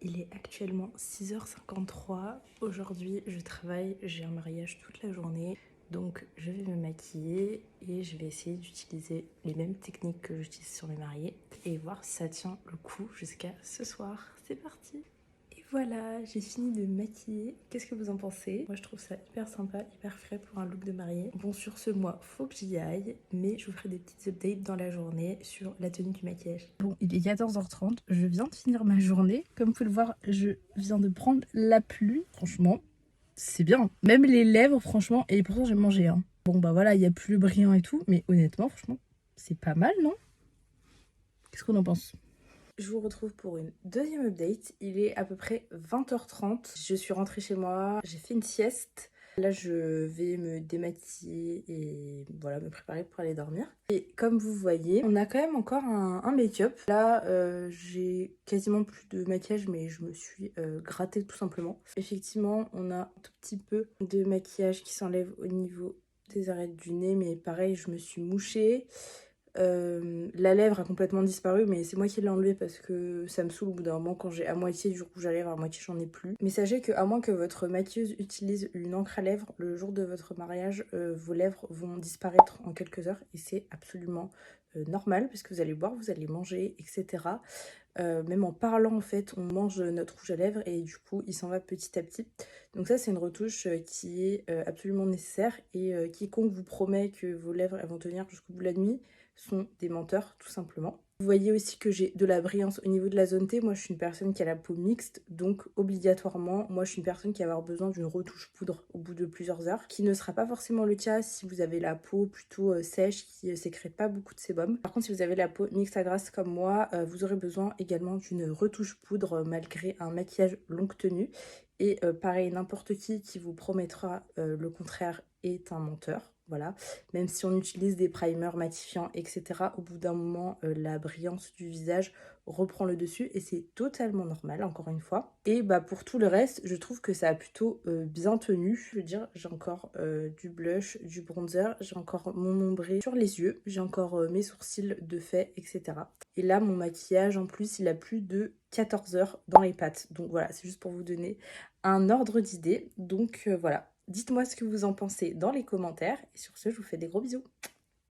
Il est actuellement 6h53. Aujourd'hui, je travaille, j'ai un mariage toute la journée. Donc, je vais me maquiller et je vais essayer d'utiliser les mêmes techniques que j'utilise sur mes mariés et voir si ça tient le coup jusqu'à ce soir. C'est parti! Et voilà, j'ai fini de me maquiller. Qu'est-ce que vous en pensez? Moi, je trouve ça hyper sympa, hyper frais pour un look de mariée. Bon, sur ce mois, faut que j'y aille, mais je vous ferai des petites updates dans la journée sur la tenue du maquillage. Bon, il est 14h30, je viens de finir ma journée. Comme vous pouvez le voir, je viens de prendre la pluie. Franchement, c'est bien. Même les lèvres, franchement, et pourtant j'ai mangé, hein. Bon, bah voilà, il n'y a plus le brillant et tout, mais honnêtement, franchement, c'est pas mal, non? Qu'est-ce qu'on en pense? Je vous retrouve pour une deuxième update. Il est à peu près 20h30. Je suis rentrée chez moi, j'ai fait une sieste. Là, je vais me démaquiller et voilà, me préparer pour aller dormir. Et comme vous voyez, on a quand même encore un make-up. Là, j'ai quasiment plus de maquillage, mais je me suis grattée tout simplement. Effectivement, on a un tout petit peu de maquillage qui s'enlève au niveau des arêtes du nez, mais pareil, je me suis mouchée. La lèvre a complètement disparu, mais c'est moi qui l'ai enlevé parce que ça me saoule au bout d'un moment quand j'ai à moitié du rouge à lèvres, à moitié j'en ai plus. Mais sachez que à moins que votre maquilleuse utilise une encre à lèvres, le jour de votre mariage, vos lèvres vont disparaître en quelques heures et c'est absolument normal parce que vous allez boire, vous allez manger, etc. Même en parlant en fait, on mange notre rouge à lèvres et du coup il s'en va petit à petit. Donc ça c'est une retouche qui est absolument nécessaire et quiconque vous promet que vos lèvres elles vont tenir jusqu'au bout de la nuit sont des menteurs tout simplement. Vous voyez aussi que j'ai de la brillance au niveau de la zone T. Moi je suis une personne qui a la peau mixte, donc obligatoirement moi je suis une personne qui va avoir besoin d'une retouche poudre au bout de plusieurs heures, qui ne sera pas forcément le cas si vous avez la peau plutôt sèche qui sécrète pas beaucoup de sébum. Par contre si vous avez la peau mixte à grasse comme moi, vous aurez besoin également d'une retouche poudre malgré un maquillage longue tenue. Et pareil, n'importe qui vous promettra le contraire est un menteur. Voilà, même si on utilise des primers matifiants, etc., au bout d'un moment, la brillance du visage reprend le dessus et c'est totalement normal, encore une fois. Et bah pour tout le reste, je trouve que ça a plutôt bien tenu. Je veux dire, j'ai encore du blush, du bronzer, j'ai encore mon ombré sur les yeux, j'ai encore mes sourcils de fait, etc. Et là, mon maquillage, en plus, il a plus de 14 heures dans les pattes. Donc voilà, c'est juste pour vous donner un ordre d'idée. Donc voilà. Dites-moi ce que vous en pensez dans les commentaires. Et sur ce, je vous fais des gros bisous.